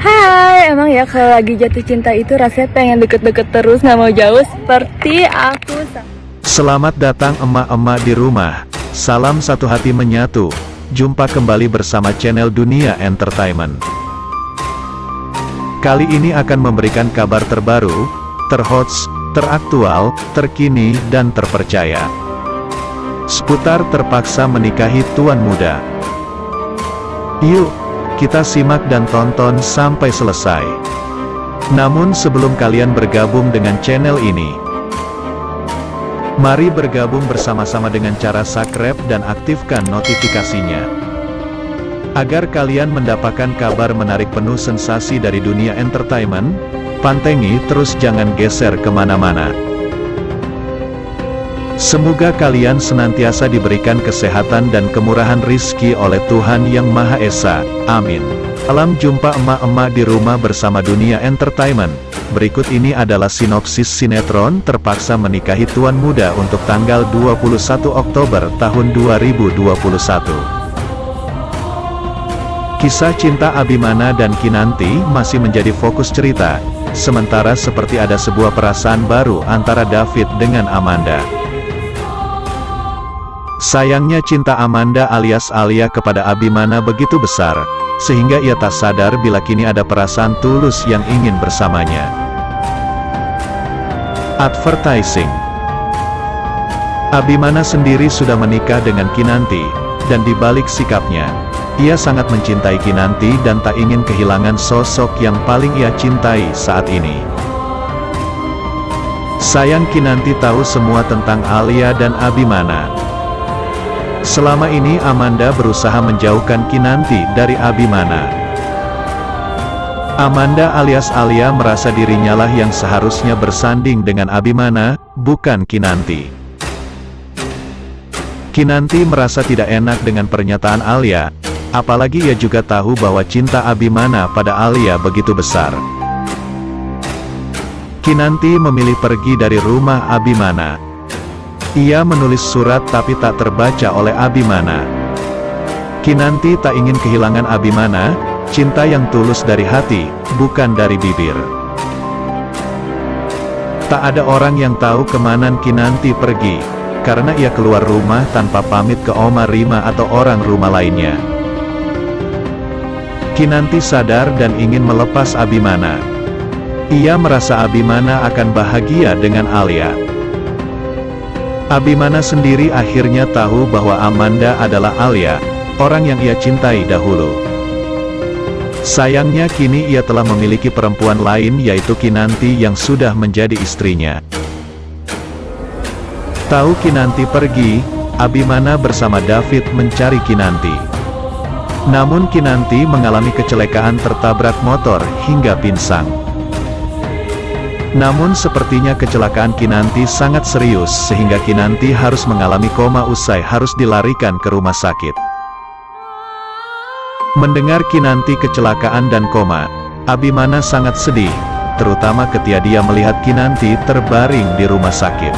Hai, emang ya kalau lagi jatuh cinta itu rasanya pengen deket-deket terus, nggak mau jauh seperti aku. Selamat datang emak-emak di rumah. Salam satu hati menyatu. Jumpa kembali bersama channel Dunia Entertainment. Kali ini akan memberikan kabar terbaru, terhots, teraktual, terkini, dan terpercaya seputar terpaksa menikahi tuan muda. Yuk, kita simak dan tonton sampai selesai. Namun sebelum kalian bergabung dengan channel ini, mari bergabung bersama-sama dengan cara subscribe dan aktifkan notifikasinya, agar kalian mendapatkan kabar menarik penuh sensasi dari dunia entertainment. Pantengi terus, jangan geser kemana-mana. Semoga kalian senantiasa diberikan kesehatan dan kemurahan rizki oleh Tuhan Yang Maha Esa. Amin. Salam jumpa emak-emak di rumah bersama Dunia Entertainment. Berikut ini adalah sinopsis sinetron Terpaksa Menikahi Tuan Muda untuk tanggal 21 Oktober tahun 2021. Kisah cinta Abimana dan Kinanti masih menjadi fokus cerita, sementara seperti ada sebuah perasaan baru antara David dengan Amanda. Sayangnya cinta Amanda alias Alia kepada Abimana begitu besar, sehingga ia tak sadar bila kini ada perasaan tulus yang ingin bersamanya. Advertising. Abimana sendiri sudah menikah dengan Kinanti, dan dibalik sikapnya, ia sangat mencintai Kinanti dan tak ingin kehilangan sosok yang paling ia cintai saat ini. Sayang Kinanti tahu semua tentang Alia dan Abimana. Selama ini Amanda berusaha menjauhkan Kinanti dari Abimana. Amanda alias Alia merasa dirinya lah yang seharusnya bersanding dengan Abimana, bukan Kinanti. Kinanti merasa tidak enak dengan pernyataan Alia, apalagi ia juga tahu bahwa cinta Abimana pada Alia begitu besar. Kinanti memilih pergi dari rumah Abimana. Ia menulis surat tapi tak terbaca oleh Abimana. Kinanti tak ingin kehilangan Abimana, cinta yang tulus dari hati, bukan dari bibir. Tak ada orang yang tahu kemana Kinanti pergi, karena ia keluar rumah tanpa pamit ke Oma Rima atau orang rumah lainnya. Kinanti sadar dan ingin melepas Abimana. Ia merasa Abimana akan bahagia dengan Alia. Abimana sendiri akhirnya tahu bahwa Amanda adalah Alia, orang yang ia cintai dahulu. Sayangnya kini ia telah memiliki perempuan lain, yaitu Kinanti yang sudah menjadi istrinya. Tahu Kinanti pergi, Abimana bersama David mencari Kinanti. Namun Kinanti mengalami kecelakaan tertabrak motor hingga pingsan. Namun sepertinya kecelakaan Kinanti sangat serius sehingga Kinanti harus mengalami koma usai harus dilarikan ke rumah sakit. Mendengar Kinanti kecelakaan dan koma, Abimana sangat sedih, terutama ketika dia melihat Kinanti terbaring di rumah sakit.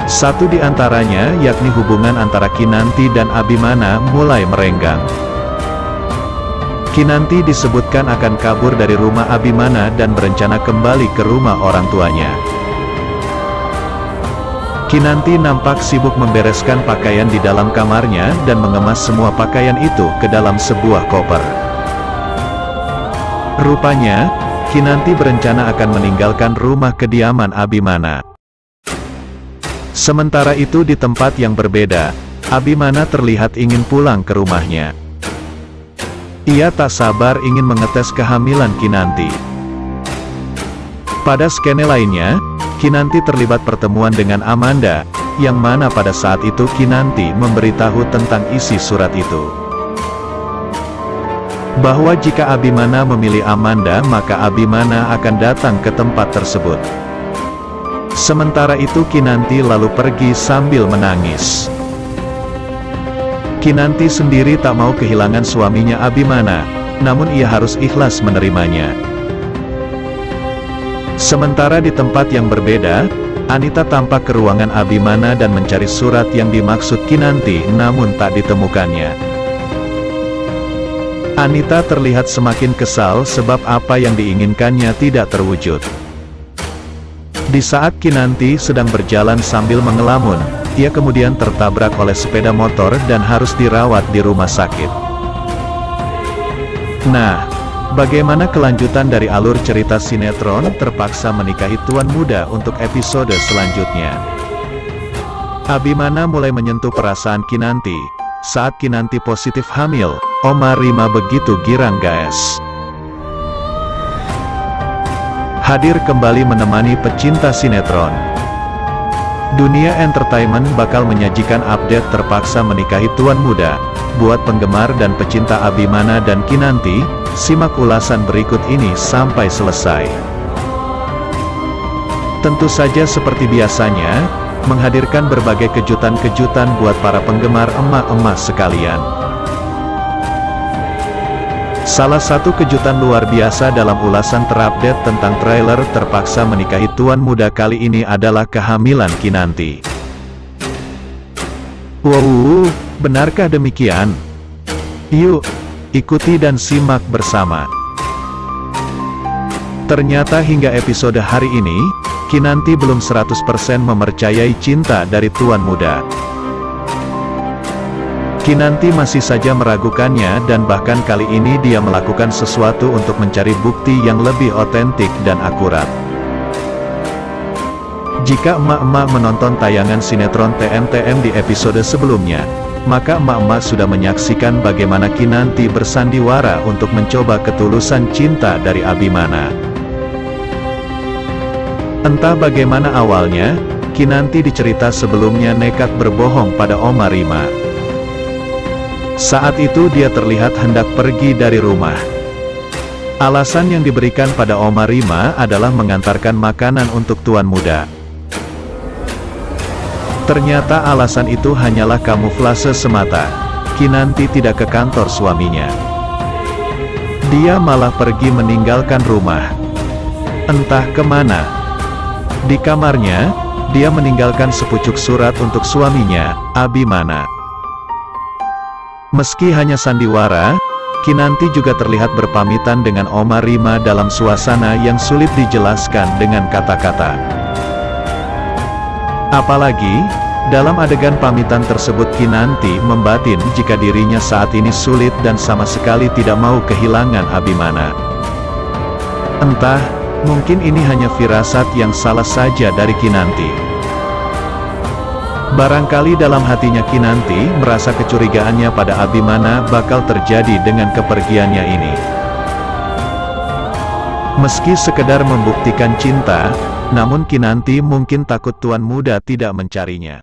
Satu di antaranya yakni hubungan antara Kinanti dan Abimana mulai merenggang. Kinanti disebutkan akan kabur dari rumah Abimana dan berencana kembali ke rumah orang tuanya. Kinanti nampak sibuk membereskan pakaian di dalam kamarnya dan mengemas semua pakaian itu ke dalam sebuah koper. Rupanya, Kinanti berencana akan meninggalkan rumah kediaman Abimana. Sementara itu di tempat yang berbeda, Abimana terlihat ingin pulang ke rumahnya. Ia tak sabar ingin mengetes kehamilan Kinanti. Pada skene lainnya, Kinanti terlibat pertemuan dengan Amanda, yang mana pada saat itu Kinanti memberitahu tentang isi surat itu. Bahwa jika Abimana memilih Amanda maka Abimana akan datang ke tempat tersebut. Sementara itu Kinanti lalu pergi sambil menangis. Kinanti sendiri tak mau kehilangan suaminya Abimana, namun ia harus ikhlas menerimanya. Sementara di tempat yang berbeda, Anita tampak ke ruangan Abimana dan mencari surat yang dimaksud Kinanti namun tak ditemukannya. Anita terlihat semakin kesal sebab apa yang diinginkannya tidak terwujud. Di saat Kinanti sedang berjalan sambil mengelamun, ia kemudian tertabrak oleh sepeda motor dan harus dirawat di rumah sakit. Nah, bagaimana kelanjutan dari alur cerita sinetron Terpaksa Menikahi Tuan Muda untuk episode selanjutnya? Abimana mulai menyentuh perasaan Kinanti. Saat Kinanti positif hamil, Oma Rima begitu girang guys. Hadir kembali menemani pecinta sinetron. Dunia entertainment bakal menyajikan update Terpaksa Menikahi Tuan Muda. Buat penggemar dan pecinta Abimana dan Kinanti, simak ulasan berikut ini sampai selesai. Tentu saja seperti biasanya, menghadirkan berbagai kejutan-kejutan buat para penggemar emak-emak sekalian. Salah satu kejutan luar biasa dalam ulasan terupdate tentang trailer Terpaksa Menikahi Tuan Muda kali ini adalah kehamilan Kinanti. Wow, benarkah demikian? Yuk, ikuti dan simak bersama. Ternyata hingga episode hari ini, Kinanti belum 100% mempercayai cinta dari Tuan Muda. Kinanti masih saja meragukannya dan bahkan kali ini dia melakukan sesuatu untuk mencari bukti yang lebih otentik dan akurat. Jika emak-emak menonton tayangan sinetron TMTM di episode sebelumnya, maka emak-emak sudah menyaksikan bagaimana Kinanti bersandiwara untuk mencoba ketulusan cinta dari Abimana. Entah bagaimana awalnya, Kinanti dicerita sebelumnya nekat berbohong pada Oma Rima. Saat itu dia terlihat hendak pergi dari rumah. Alasan yang diberikan pada Oma Rima adalah mengantarkan makanan untuk Tuan Muda. Ternyata alasan itu hanyalah kamuflase semata. Kinanti tidak ke kantor suaminya. Dia malah pergi meninggalkan rumah. Entah kemana. Di kamarnya, dia meninggalkan sepucuk surat untuk suaminya, Abimana. Meski hanya sandiwara, Kinanti juga terlihat berpamitan dengan Oma Rima dalam suasana yang sulit dijelaskan dengan kata-kata. Apalagi, dalam adegan pamitan tersebut Kinanti membatin jika dirinya saat ini sulit dan sama sekali tidak mau kehilangan Abimana. Entah, mungkin ini hanya firasat yang salah saja dari Kinanti. Barangkali dalam hatinya Kinanti merasa kecurigaannya pada Abimana bakal terjadi dengan kepergiannya ini. Meski sekedar membuktikan cinta, namun Kinanti mungkin takut Tuan Muda tidak mencarinya.